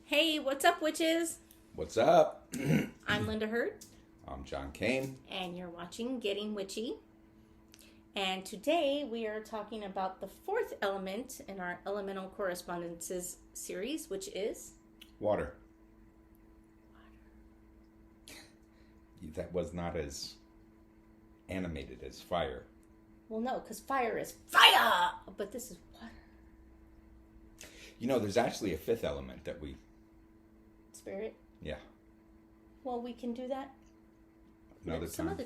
Hey, what's up, witches? What's up? I'm Linda Hurd. I'm John Kane. And you're watching Getting Witchy. And today we are talking about the fourth element in our Elemental Correspondences series, which is... Water. That was not as animated as fire. Well, no, because fire is fire! But this is water. You know, there's actually a fifth element that we... Spirit? Yeah. Well, we can do that Another time.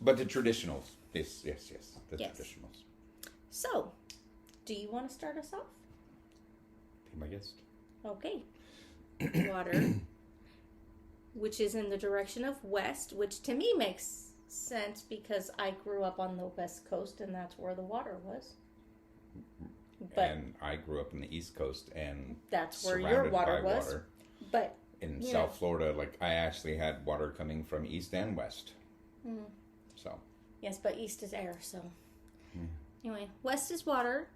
But the traditionals. Yes. The Yes. traditionals. So, do you want to start us off? Be my guest. Okay. Water, which is in the direction of west, which to me makes sense because I grew up on the west coast and that's where the water was. But and I grew up in the East Coast and that's where your surrounded water by was. water. But in South Florida, like I actually had water coming from east and west. Mm. So. Yes, but east is air, so. Anyway, west is water.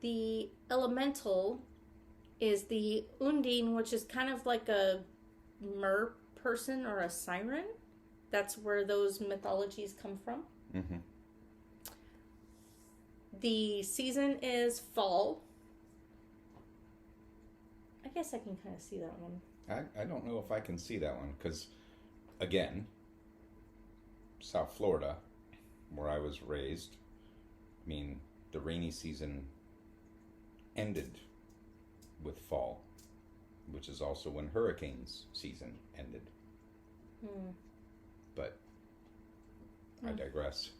The elemental is the undine, which is kind of like a mer person or a siren. That's where those mythologies come from. Mm-hmm. The season is fall. I guess I can kind of see that one. I don't know if I can see that one because, again, South Florida, where I was raised, I mean, the rainy season ended with fall, which is also when hurricanes season ended. But I digress.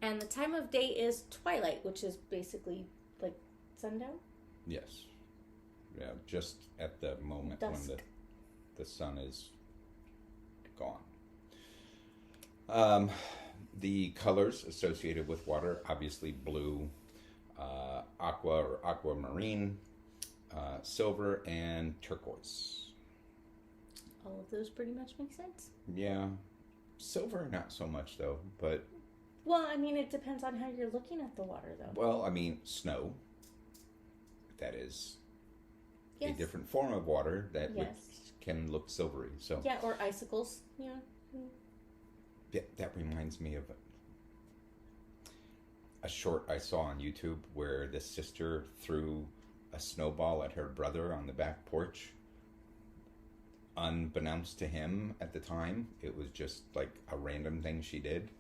And the time of day is twilight, which is basically like sundown? Yes. Yeah, just at the moment Dusk. when the sun is gone. The colors associated with water, obviously blue, aqua or aquamarine, silver, and turquoise. All of those pretty much make sense. Yeah. Silver, not so much, though. But well, I mean, it depends on how you're looking at the water, though. well, I mean, snow. That is Yes. a different form of water that Yes. can look silvery. So Yeah, or icicles. Yeah. that reminds me of a short I saw on YouTube where the sister threw a snowball at her brother on the back porch. Unbeknownst to him at the time, it was just like a random thing she did.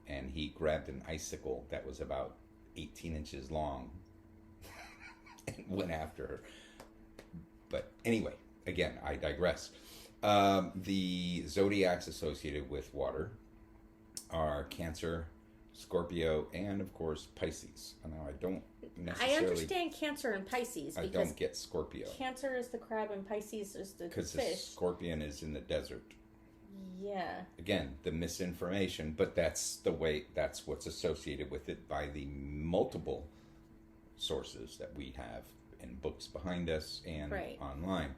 And he grabbed an icicle that was about 18 inches long and went after her. But anyway, again, I digress. The zodiacs associated with water are Cancer, Scorpio, and of course Pisces. Now I don't necessarily. I understand Cancer and Pisces I because don't get Scorpio Cancer is the crab and Pisces is the because the fish. scorpion is in the desert. Yeah. Again, the misinformation, but that's the way. That's what's associated with it by the multiple sources that we have in books behind us and online.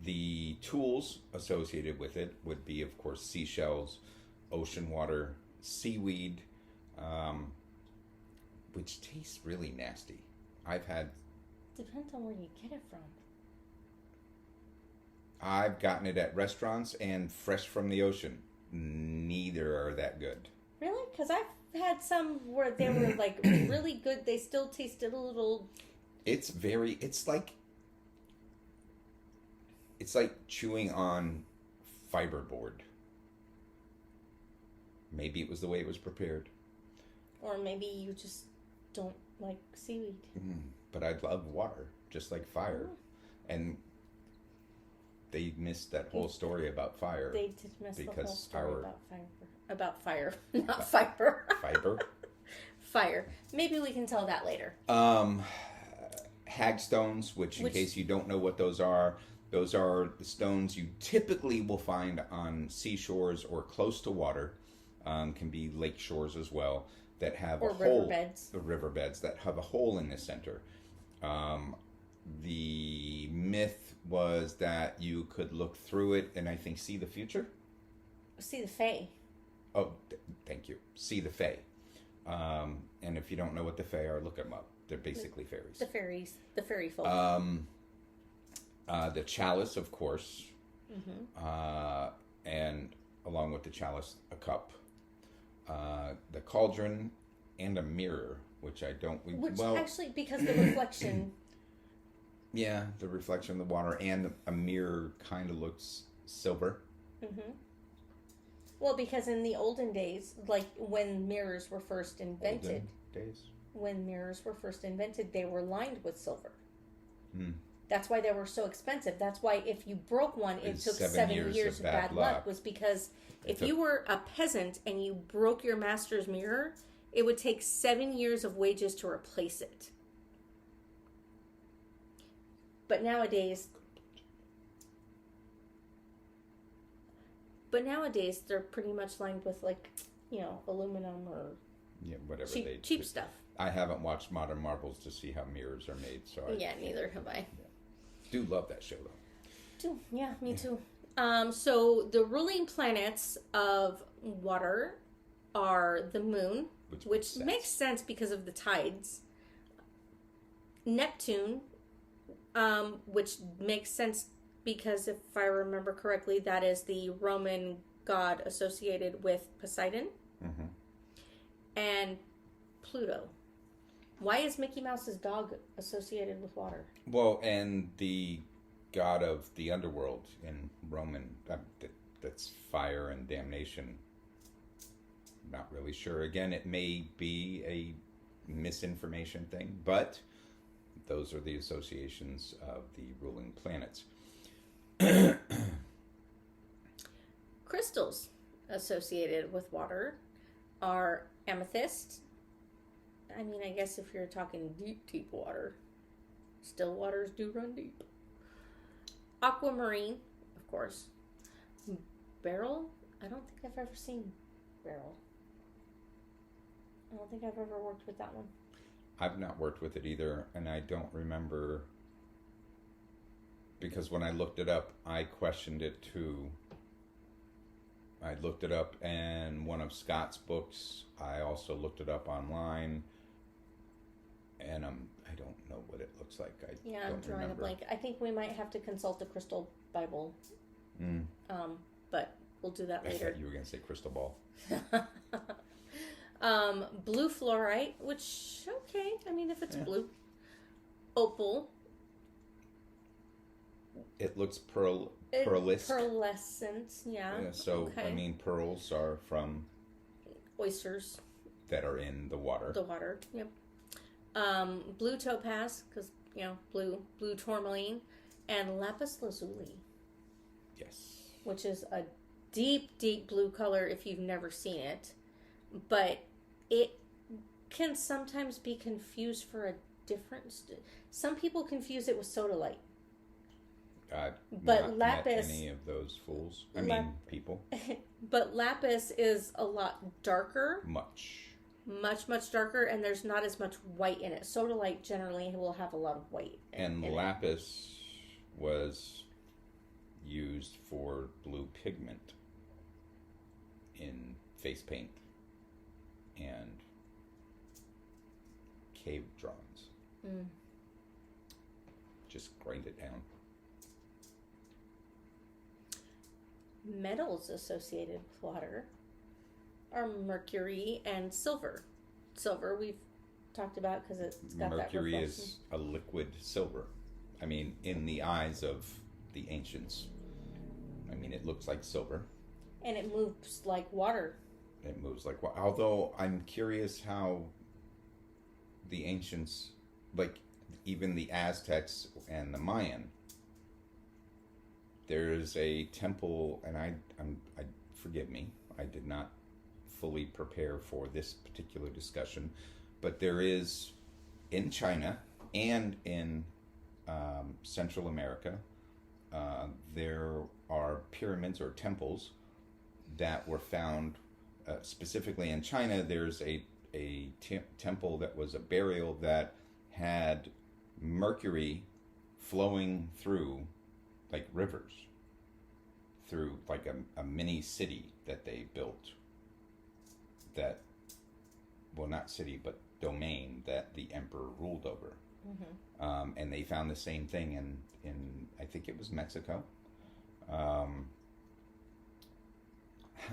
The tools associated with it would be, of course, seashells, ocean water, seaweed, which tastes really nasty. Depends on where you get it from. I've gotten it at restaurants and fresh from the ocean. Neither are that good. Really? Because I've had some where they were like really good. They still tasted a little. It's like chewing on fiberboard. Maybe it was the way it was prepared. Or maybe you just don't like seaweed. But I love water, just like fire. And they missed that whole story about fire. They did miss the whole story our... about fire. Not fiber. Fiber? Fire. Maybe we can tell that later. Hagstones, which in case you don't know what those are the stones you typically will find on seashores or close to water. Can be lake shores as well, that have a hole. Riverbeds that have a hole in the center. The myth was that you could look through it and I think see the future. See the Fae. Oh, thank you. See the Fae. And if you don't know what the Fae are, look them up. They're basically fairies. The fairies. The fairy folk. The chalice, of course. Mm-hmm. And along with the chalice, a cup. The cauldron and a mirror, which I don't... Actually, because the reflection... Yeah, the reflection of the water and a mirror kind of looks silver. Mm-hmm. Well, because in the olden days, like when mirrors were first invented... When mirrors were first invented, they were lined with silver. Mm. That's why they were so expensive. That's why if you broke one, it took 7 years of bad luck. Was because if you were a peasant and you broke your master's mirror, it would take 7 years of wages to replace it. But nowadays, they're pretty much lined with aluminum or whatever cheap stuff. I haven't watched Modern Marvels to see how mirrors are made, so neither have I. Yeah. Do love that show though. Me too. So the ruling planets of water are the moon, which makes sense because of the tides. Neptune, which makes sense because if I remember correctly, that is the Roman god associated with Poseidon. Mm-hmm. And Pluto. Why is Mickey Mouse's dog associated with water? Well, and the god of the underworld in Roman, that's fire and damnation. Not really sure. Again, it may be a misinformation thing, but those are the associations of the ruling planets. Crystals associated with water are amethyst. I mean, I guess if you're talking deep water, still waters do run deep. Aquamarine, of course. Beryl? I don't think I've ever seen beryl. I don't think I've ever worked with that one. I've not worked with it either, and I don't remember, because when I looked it up, I questioned it too. I looked it up in one of Scott's books. I also looked it up online, and I don't know what it looks like. I'm drawing a blank. I think we might have to consult the Crystal Bible. But we'll do that later. I thought you were going to say crystal ball. Blue fluorite, which, okay, I mean, if it's blue. Opal. It looks pearlescent. Yeah. So, okay. I mean, pearls are from... oysters. That are in the water. The water, yep. Blue topaz, because, blue tourmaline. And lapis lazuli. Yes. Which is a deep blue color if you've never seen it. But it can sometimes be confused for a different... Some people confuse it with sodalite. But lapis... Met any of those fools. People. But lapis is a lot darker. Much darker, and there's not as much white in it. Sodalite generally will have a lot of white in lapis was used for blue pigment in face paint and cave drawings. Just grind it down. Metals associated with water are mercury and silver. Silver we've talked about because it's got mercury that reflection. Is a liquid silver. I mean, in the eyes of the ancients, it looks like silver. And it moves like water. It moves like water. Although I'm curious how the ancients, like even the Aztecs and the Mayan, there's a temple, and I forgive me, I did not fully prepare for this particular discussion, but there is in China and in Central America, there are pyramids or temples that were found specifically in China. There's a temple that was a burial that had mercury flowing through like rivers through like a mini city that they built. That, well, not city, but domain that the emperor ruled over. And they found the same thing in I think it was Mexico. How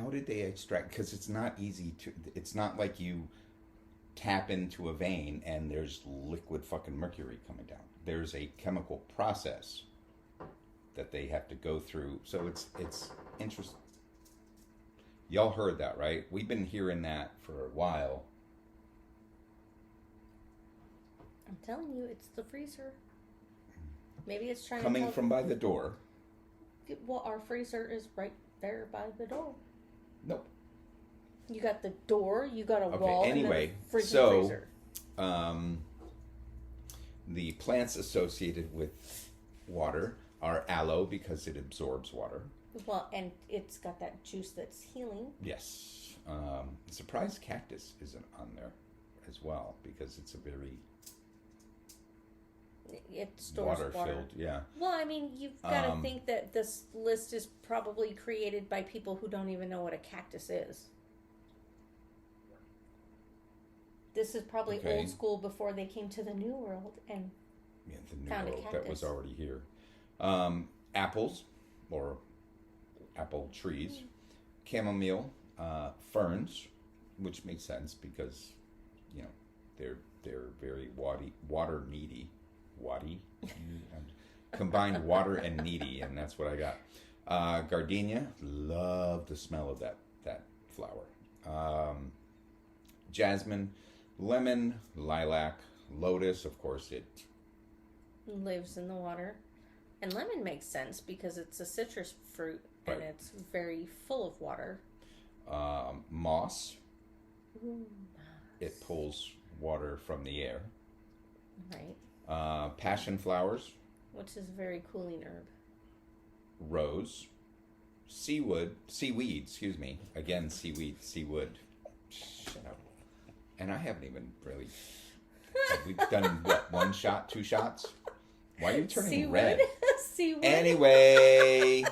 did they extract? Because it's not easy to. It's not like you tap into a vein and there's liquid fucking mercury coming down. There's a chemical process that they have to go through. So it's interesting. Y'all heard that, right? We've been hearing that for a while. I'm telling you, it's the freezer. Maybe it's trying coming to from by the door. Well, our freezer is right there by the door. Nope. You got the door, you got a wall, anyway, and then a freezer. The plants associated with water are aloe because it absorbs water. Well, and it's got that juice that's healing. Yes. Surprised cactus isn't on there as well because it's a very stores water. Filled, yeah. Well, I mean, you've got to think that this list is probably created by people who don't even know what a cactus is. This is probably old school before they came to the New World and the New found World a cactus. that was already here. Apples or apple trees, chamomile, ferns, which makes sense because they're very water needy. Combined water and needy, and that's what I got. Gardenia, love the smell of that flower. Jasmine, lemon, lilac, lotus, of course it lives in the water. And lemon makes sense because it's a citrus fruit and it's very full of water. Moss. Ooh, it pulls water from the air. Right. Passion flowers, which is a very cooling herb. Rose, seaweed, excuse me. Again, seawood. Shut up. And I haven't even really. We've done what? 1 shot, 2 shots. Why are you turning seawood? Red? Seawood. Anyway,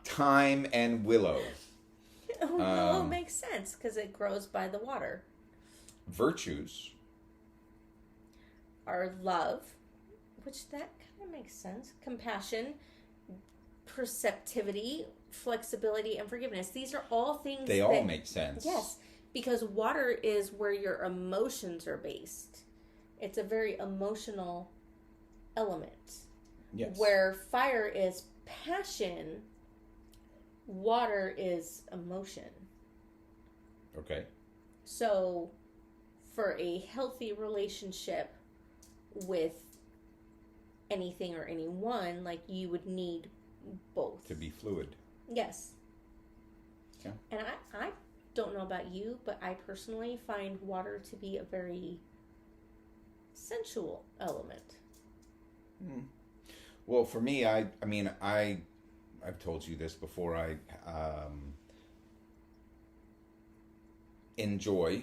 thyme and willow. Willow makes sense because it grows by the water. Virtues are love, which that kind of makes sense. Compassion, perceptivity, flexibility, and forgiveness. These are all things They all make sense. Yes, because water is where your emotions are based. It's a very emotional element. Yes. Where fire is passion, water is emotion. Okay. So, for a healthy relationship with anything or anyone, like, you would need both. To be fluid. Yes. Yeah. And I don't know about you, but I personally find water to be a very sensual element. Well, for me, I've told you this before. I enjoy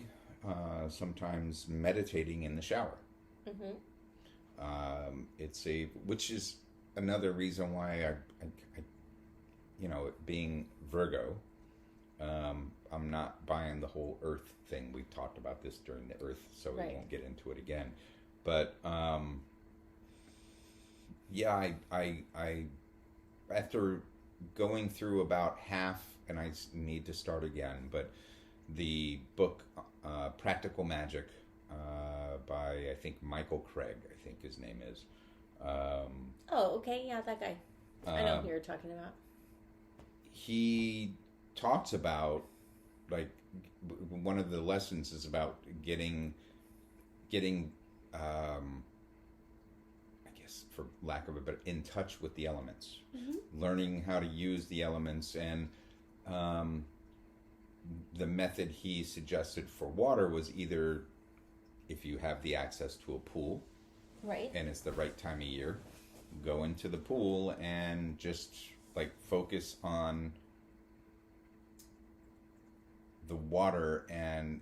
sometimes meditating in the shower. Which is another reason why I being Virgo, I'm not buying the whole Earth thing. We've talked about this during the Earth, so we won't get into it again. But I after going through about half, and I need to start again, but the book Practical Magic by, I think, Michael Craig, I think his name is. Okay, yeah, that guy. I know who you're talking about. He talks about, like, one of the lessons is about getting I guess, for lack of a better, in touch with the elements. Learning how to use the elements, and the method he suggested for water was either, if you have the access to a pool, right, and it's the right time of year, go into the pool and just, like, focus on the water and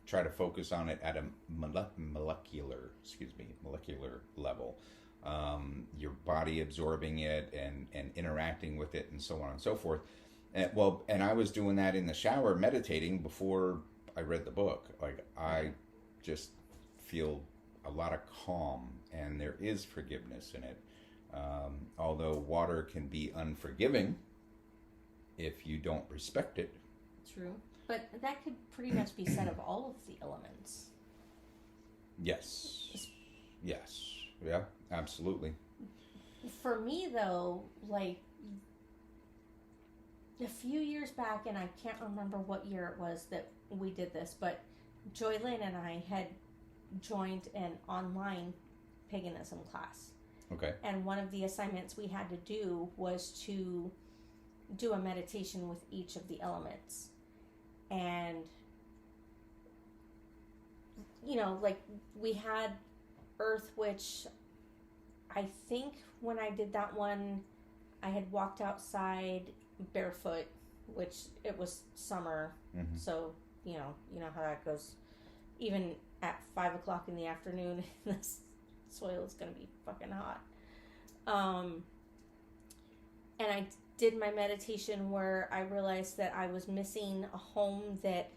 try to focus on it at a molecular level. Your body absorbing it and interacting with it and so on and so forth. And I was doing that in the shower, meditating before I read the book. Like, I just feel a lot of calm, and there is forgiveness in it. Although water can be unforgiving if you don't respect it. True. But that could pretty much be said of all of the elements. Yes. Yes. Yeah, absolutely. For me, though, like, a few years back, and I can't remember what year it was that we did this, but Joylyn and I had joined an online paganism class. Okay. And one of the assignments we had to do was to do a meditation with each of the elements. And, you know, like, we had Earth, which I think when I did that one, I had walked outside barefoot, which it was summer. Mm-hmm. So, you know how that goes. Even at 5 o'clock in the afternoon, the soil is going to be fucking hot. And I did my meditation where I realized that I was missing a home that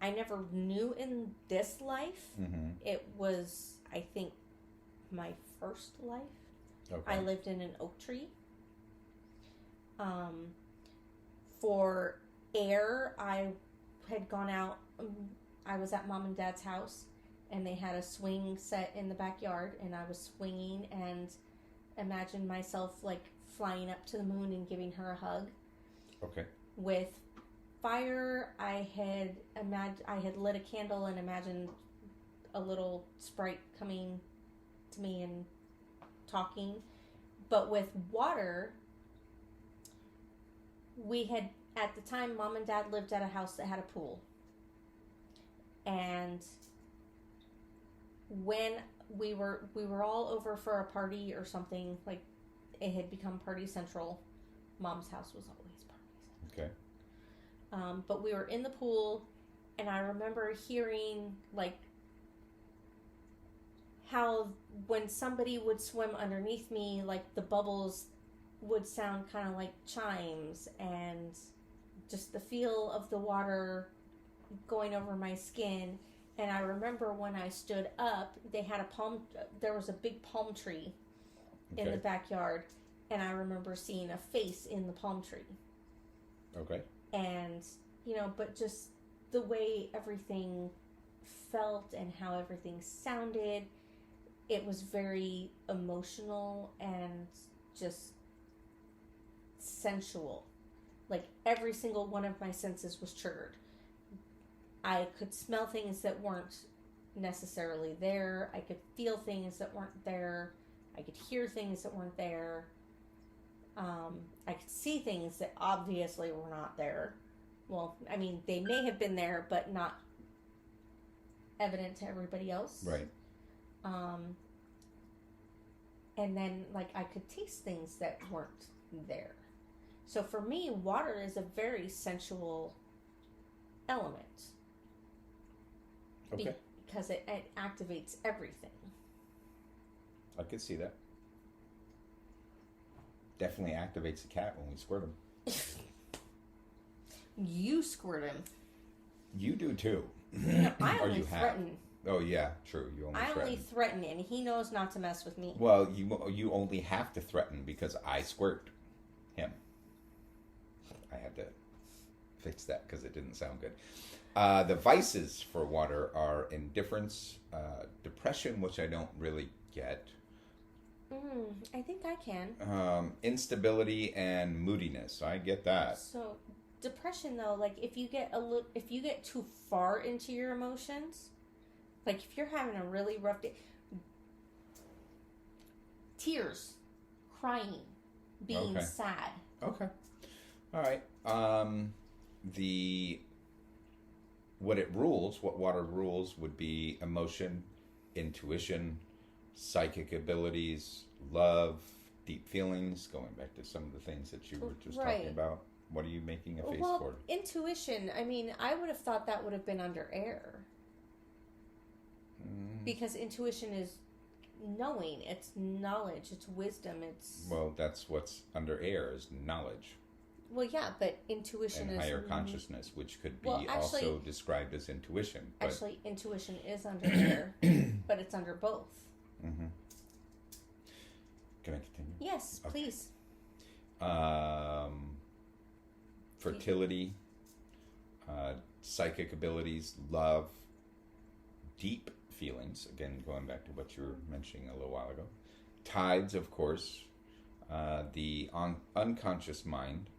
I never knew in this life. Mm-hmm. It was, I think, my first life. Okay. I lived in an oak tree. For air, I had gone out. I was at Mom and Dad's house, and they had a swing set in the backyard, and I was swinging and imagined myself like flying up to the moon and giving her a hug. Okay. With fire, I had lit a candle and imagined a little sprite coming to me and talking. But with water, we had, at the time, Mom and Dad lived at a house that had a pool. And when we were all over for a party or something, like, it had become party central. Mom's house was always party central. Okay. But we were in the pool, and I remember hearing, like, how when somebody would swim underneath me, like, the bubbles would sound kind of like chimes, and just the feel of the water going over my skin. And I remember when I stood up, there was a big palm tree in the backyard, and I remember seeing a face in the palm tree. Okay. And, but just the way everything felt and how everything sounded, it was very emotional and just sensual. Like, every single one of my senses was triggered. I could smell things that weren't necessarily there. I could feel things that weren't there. I could hear things that weren't there. I could see things that obviously were not there. Well, I mean, they may have been there, but not evident to everybody else. Right. And then, like, I could taste things that weren't there. So for me, water is a very sensual element. Okay. Because it activates everything. I could see that. Definitely activates a cat when we squirt him. You squirt him. You do too. No, I only threaten. Oh yeah, true. You only threaten. I only threaten, and he knows not to mess with me. Well, you only have to threaten because I squirt him. I had to fix that because it didn't sound good. The vices for water are indifference, depression, which I don't really get. I think I can. Instability and moodiness. I get that. So, depression though, like if you get too far into your emotions, like if you're having a really rough day, tears, crying, being sad. Okay. All right. What water rules would be emotion, intuition, psychic abilities, love, deep feelings, going back to some of the things that you were just talking about. What are you making a face for? Intuition, I mean, I would have thought that would have been under air. Because intuition is knowing, it's knowledge, it's wisdom, it's... Well, that's what's under air is knowledge. Well, yeah, but intuition and is... higher consciousness, which could be Well, actually- also described as intuition. But, Actually, intuition is under air, but it's under both. mm-hmm. Can I continue? Yes, Okay. please. Fertility, psychic abilities, love, deep feelings, again going back to what you were mentioning a little while ago, tides, of course, the unconscious mind,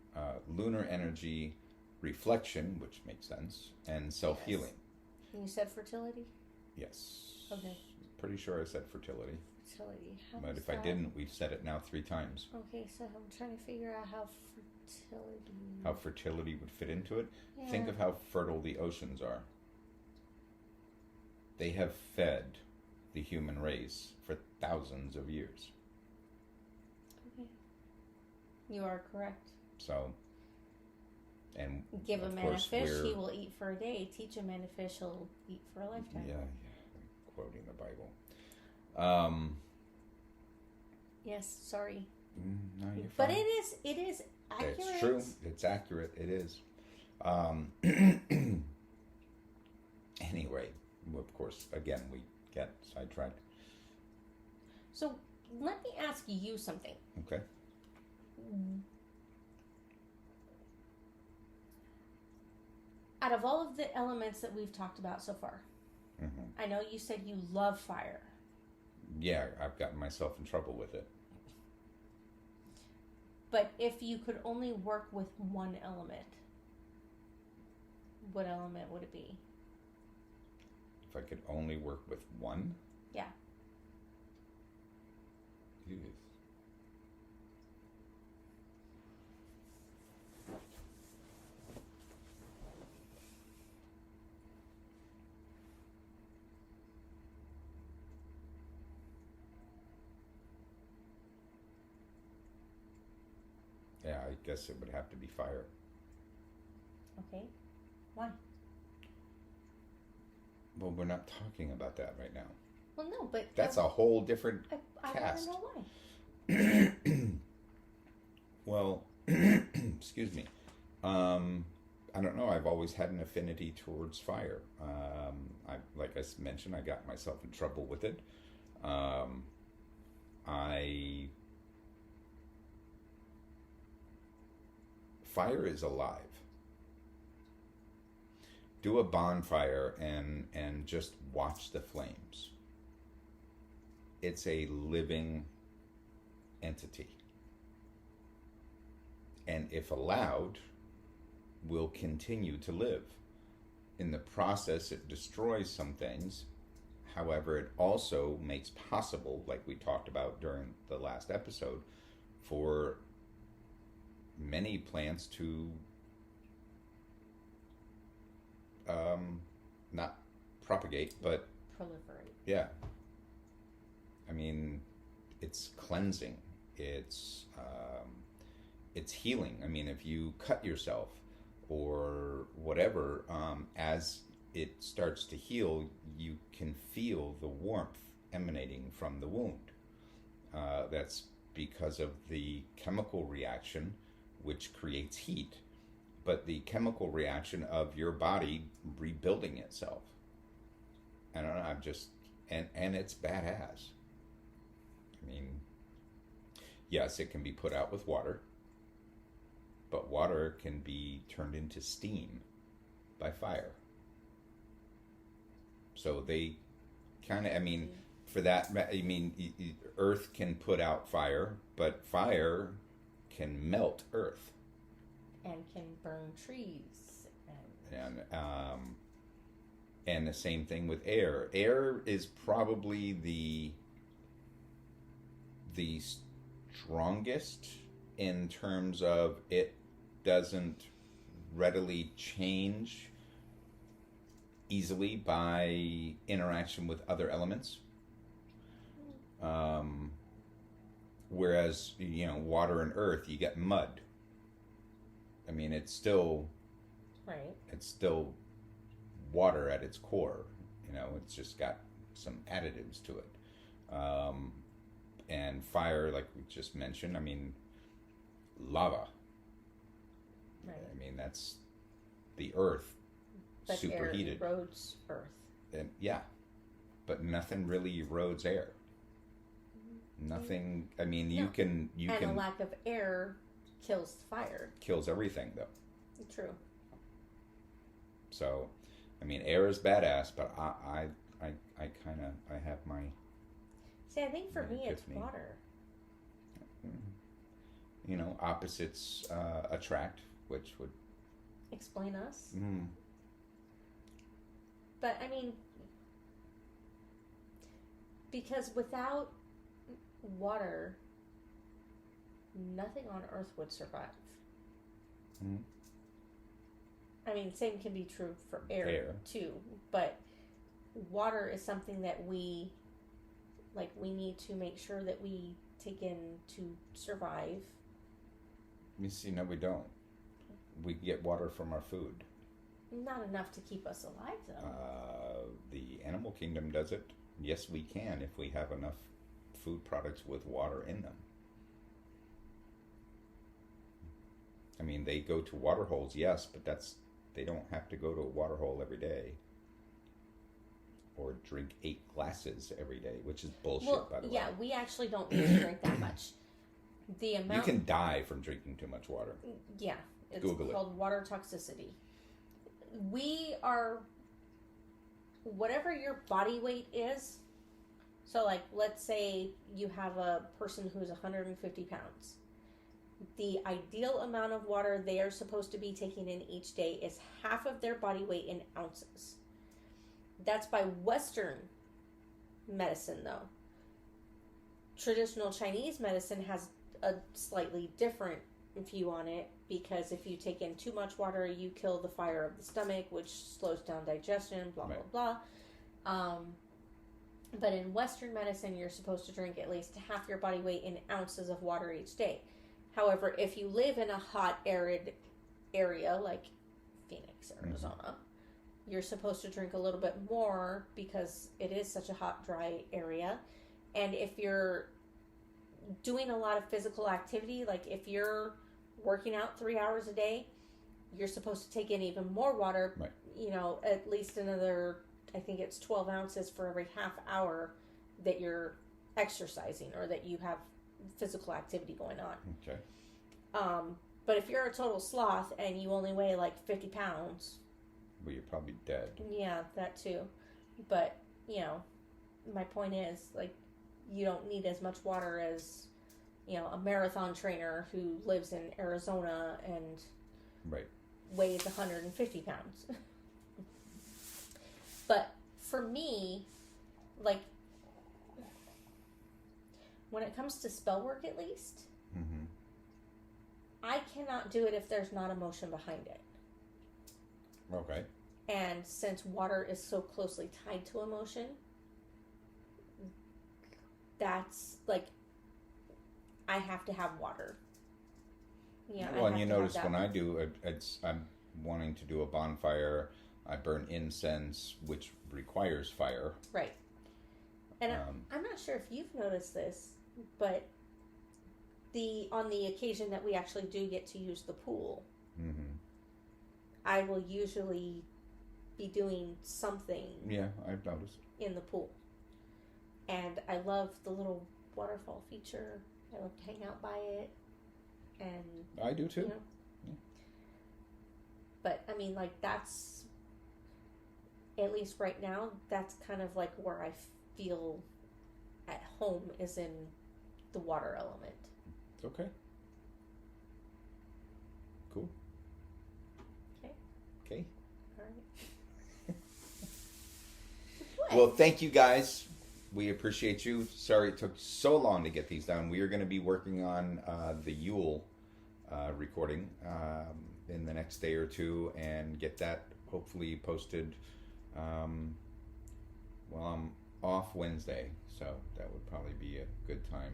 lunar energy, reflection, which makes sense, and self-healing. Yes. You said fertility? Yes. Okay. Pretty sure I said fertility. Fertility. But if I didn't, we've said it now 3 times. Okay, so I'm trying to figure out how fertility would fit into it. Yeah. Think of how fertile the oceans are. They have fed the human race for thousands of years. Okay. You are correct. So, and give a of man a course fish, he will eat for a day. Teach a man a fish, he'll eat for a lifetime. Yeah, quoting the Bible. Yes, sorry. No, you're but fine. it is accurate. It's true. It's accurate. It is. Anyway, of course, again, we get sidetracked. So let me ask you something. Okay. Out of all of the elements that we've talked about so far, I know you said you love fire. Yeah, I've gotten myself in trouble with it. But if you could only work with one element, what element would it be? If I could only work with one? Yeah. Ew. Yeah, I guess it would have to be fire. Okay. Why? Well, we're not talking about that right now. Well, no, but... That's a whole different I cast. want to know why. Well, excuse me. I don't know. I've always had an affinity towards fire. Like I mentioned, I got myself in trouble with it. Fire is alive. Do a bonfire and just watch the flames. It's a living entity. And if allowed, will continue to live. In the process, it destroys some things. However, it also makes possible, like we talked about during the last episode, for many plants to not propagate, but proliferate. Yeah. I mean, it's cleansing. It's healing. I mean, if you cut yourself or whatever, as it starts to heal, you can feel the warmth emanating from the wound. That's because of the chemical reaction, which creates heat, but the chemical reaction of your body rebuilding itself. I don't know, and it's badass. I mean, yes, it can be put out with water, but water can be turned into steam by fire. So they kind of, I mean, for that, I mean, Earth can put out fire, but fire can melt Earth. And can burn trees. And the same thing with air. Air is probably the strongest in terms of it doesn't readily change easily by interaction with other elements. Whereas, water and earth, you get mud. I mean, it's still water at its core. It's just got some additives to it. And fire, like we just mentioned, I mean, lava. Right. I mean, that's the Earth But superheated. air erodes Earth. And, yeah, but nothing really erodes air. Nothing. I mean, you can a lack of air kills fire. Kills everything, though. True. So, I mean, air is badass, but I kind of I have my. See, I think for me it's epiphany. water. You know, opposites attract, which would explain us. Mm. But I mean, because without water, nothing on Earth would survive. Mm. I mean, same can be true for air too, but water is something that we need to make sure that we take in to survive. You see, no, we don't. We get water from our food. Not enough to keep us alive, though. The animal kingdom does it. Yes, we can if we have enough food products with water in them. I mean, they go to water holes, yes, but they don't have to go to a water hole every day. Or drink 8 glasses every day, which is bullshit, by the way. Yeah, we actually don't need to drink that much. The amount you can die from drinking too much water. Yeah, it's Google called water toxicity. We are, whatever your body weight is, so like let's say you have a person who's 150 pounds. The ideal amount of water they are supposed to be taking in each day is half of their body weight in ounces. That's by Western medicine, though. Traditional Chinese medicine has a slightly different view on it, because if you take in too much water, you kill the fire of the stomach, which slows down digestion, blah, right. blah, blah. But in Western medicine, you're supposed to drink at least half your body weight in ounces of water each day. However, if you live in a hot, arid area like Phoenix, Arizona, you're supposed to drink a little bit more because it is such a hot, dry area. And if you're doing a lot of physical activity, like if you're working out 3 hours a day, you're supposed to take in even more water, right. You know, at least another, I think it's 12 ounces for every half hour that you're exercising or that you have physical activity going on. Okay. But if you're a total sloth and you only weigh like 50 pounds... Well, you're probably dead. Yeah, that too. But, you know, my point is, like, you don't need as much water as, you know, a marathon trainer who lives in Arizona and right. weighs 150 pounds. But for me, like, when it comes to spell work at least, I cannot do it if there's not emotion behind it. Okay. And since water is so closely tied to emotion, that's like, I have to have water. Yeah. Well, and you notice when I do, I'm wanting to do a bonfire. I burn incense, which requires fire. Right. And I'm not sure if you've noticed this, but on the occasion that we actually do get to use the pool, I will usually be doing something. Yeah, I've noticed. In the pool. And I love the little waterfall feature. I love to hang out by it. And I do too. You know, yeah. But I mean, like, that's, at least right now, that's kind of like where I feel at home, is in the water element. Okay. Cool. Okay. All right. Well, thank you guys. We appreciate you. Sorry it took so long to get these done. We are going to be working on the Yule recording in the next day or two and get that hopefully posted. Well, I'm off Wednesday, so that would probably be a good time.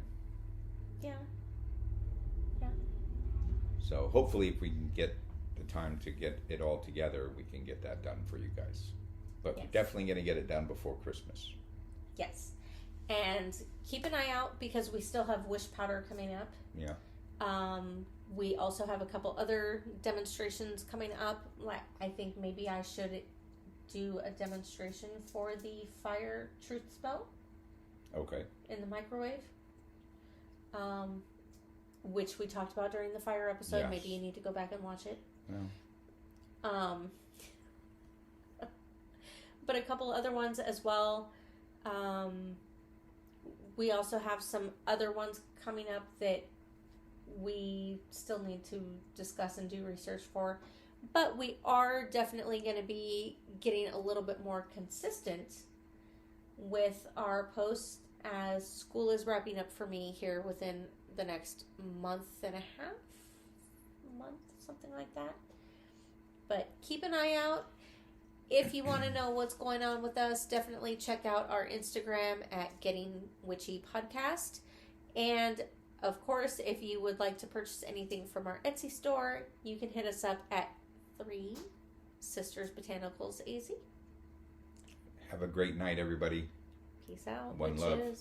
Yeah. So hopefully if we can get the time to get it all together, we can get that done for you guys. But yes. We're definitely going to get it done before Christmas. Yes. And keep an eye out because we still have wish powder coming up. Yeah. We also have a couple other demonstrations coming up. Like, I think maybe I should do a demonstration for the fire truth spell. Okay. In the microwave. Which we talked about during the fire episode. Yes. Maybe you need to go back and watch it. Yeah. But a couple other ones as well. We also have some other ones coming up that we still need to discuss and do research for. But we are definitely going to be getting a little bit more consistent with our posts as school is wrapping up for me here within the next month and a half, something like that. But keep an eye out. If you want to know what's going on with us, definitely check out our Instagram at Getting Witchy Podcast. And of course, if you would like to purchase anything from our Etsy store, you can hit us up at 3 Sisters Botanicals AZ. Have a great night, everybody. Peace out. One witches. love.